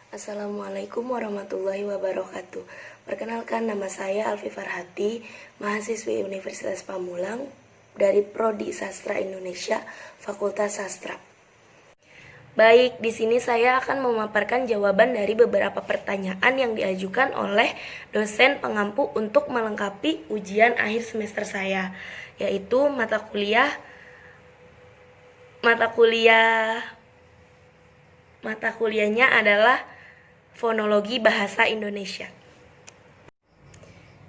Assalamualaikum warahmatullahi wabarakatuh. Perkenalkan, nama saya Alfi Farhati, mahasiswi Universitas Pamulang dari Prodi Sastra Indonesia, Fakultas Sastra. Baik, di sini saya akan memaparkan jawaban dari beberapa pertanyaan yang diajukan oleh dosen pengampu untuk melengkapi ujian akhir semester saya, yaitu mata kuliahnya adalah fonologi bahasa Indonesia.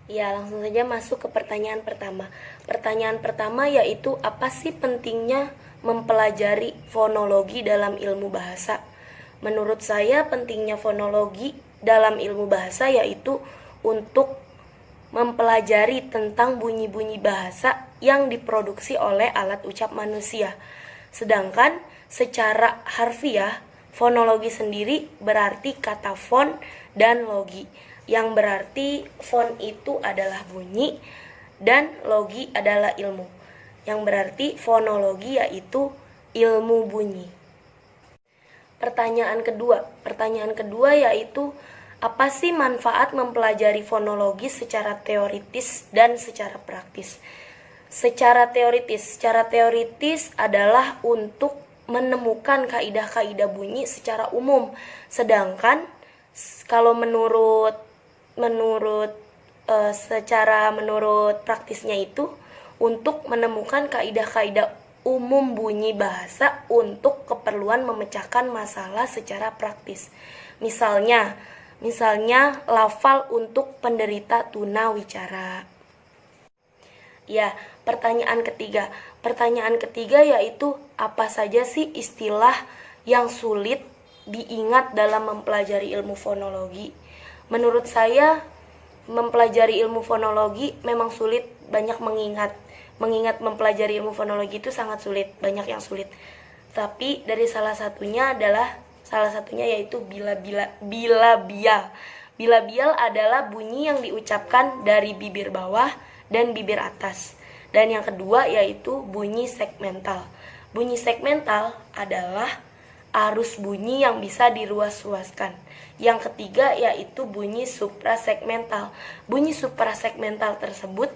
Ya, langsung saja masuk ke pertanyaan pertama. Pertanyaan pertama yaitu, apa sih pentingnya mempelajari fonologi dalam ilmu bahasa? Menurut saya, pentingnya fonologi dalam ilmu bahasa yaitu untuk mempelajari tentang bunyi-bunyi bahasa yang diproduksi oleh alat ucap manusia. Sedangkan secara harfiah, fonologi sendiri berarti kata fon dan logi, yang berarti fon itu adalah bunyi dan logi adalah ilmu, yang berarti fonologi yaitu ilmu bunyi. Pertanyaan kedua yaitu, apa sih manfaat mempelajari fonologi secara teoritis dan secara praktis? Secara teoritis adalah untuk menemukan kaidah-kaidah bunyi secara umum. Sedangkan kalau menurut praktisnya itu untuk menemukan kaidah-kaidah umum bunyi bahasa untuk keperluan memecahkan masalah secara praktis. Misalnya lafal untuk penderita tunawicara. Ya, pertanyaan ketiga yaitu, apa saja sih istilah yang sulit diingat dalam mempelajari ilmu fonologi? Menurut saya, mempelajari ilmu fonologi memang sulit, banyak mengingat mempelajari ilmu fonologi itu sangat sulit, banyak yang sulit. Tapi dari salah satunya yaitu bilabial. Bilabial adalah bunyi yang diucapkan dari bibir bawah dan bibir atas. Dan yang kedua yaitu bunyi segmental. Bunyi segmental adalah arus bunyi yang bisa diruas-ruaskan. Yang ketiga yaitu bunyi suprasegmental. Bunyi suprasegmental tersebut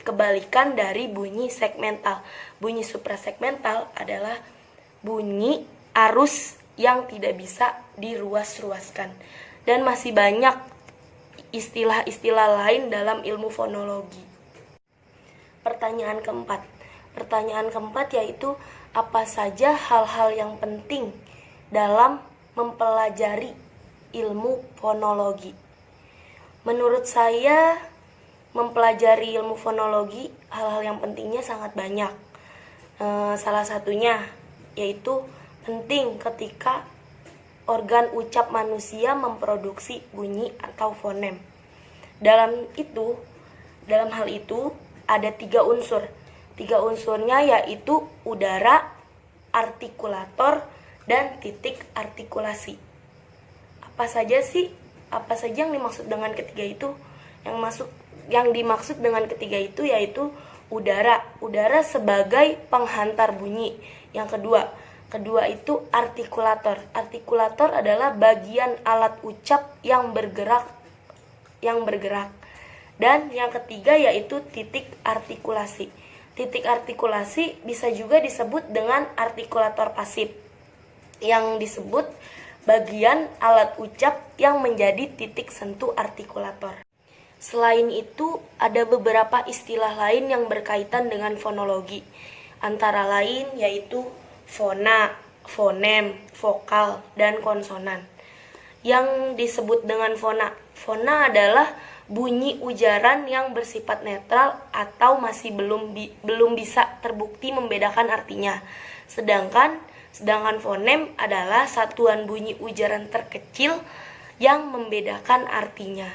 kebalikan dari bunyi segmental. Bunyi suprasegmental adalah bunyi arus yang tidak bisa diruas-ruaskan. Dan masih banyak istilah-istilah lain dalam ilmu fonologi. Pertanyaan keempat yaitu, apa saja hal-hal yang penting dalam mempelajari ilmu fonologi? Menurut saya, mempelajari ilmu fonologi, hal-hal yang pentingnya sangat banyak. Salah satunya yaitu penting ketika organ ucap manusia memproduksi bunyi atau fonem. Dalam hal itu ada 3 unsur. 3 unsurnya yaitu udara, artikulator, dan titik artikulasi. Apa saja yang dimaksud dengan ketiga itu? Yang dimaksud dengan ketiga itu yaitu udara. Udara sebagai penghantar bunyi. Yang kedua itu artikulator. Artikulator adalah bagian alat ucap yang bergerak. Dan yang ketiga yaitu titik artikulasi. Titik artikulasi bisa juga disebut dengan artikulator pasif, yang disebut bagian alat ucap yang menjadi titik sentuh artikulator. Selain itu, ada beberapa istilah lain yang berkaitan dengan fonologi. Antara lain yaitu fona, fonem, vokal, dan konsonan. Yang disebut dengan fona adalah bunyi ujaran yang bersifat netral atau masih belum bisa terbukti membedakan artinya. Sedangkan fonem adalah satuan bunyi ujaran terkecil yang membedakan artinya.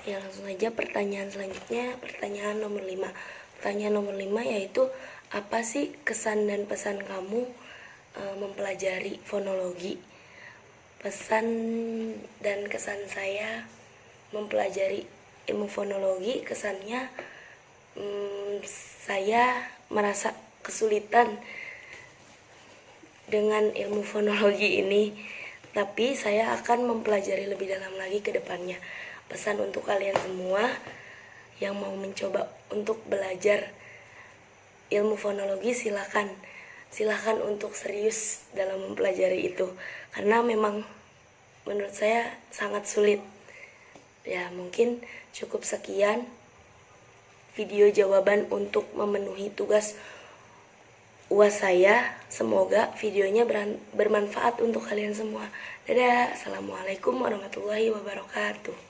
Ya, langsung aja pertanyaan selanjutnya, pertanyaan nomor 5. Pertanyaan nomor 5 yaitu, apa sih kesan dan pesan kamu mempelajari fonologi? Pesan dan kesan saya mempelajari ilmu fonologi, kesannya saya merasa kesulitan dengan ilmu fonologi ini, Tapi saya akan mempelajari lebih dalam lagi ke depannya. Pesan untuk kalian semua yang mau mencoba untuk belajar ilmu fonologi, silakan untuk serius dalam mempelajari itu, karena memang menurut saya sangat sulit. Ya, mungkin cukup sekian video jawaban untuk memenuhi tugas UAS saya. Semoga videonya bermanfaat untuk kalian semua. Dadah, assalamualaikum warahmatullahi wabarakatuh.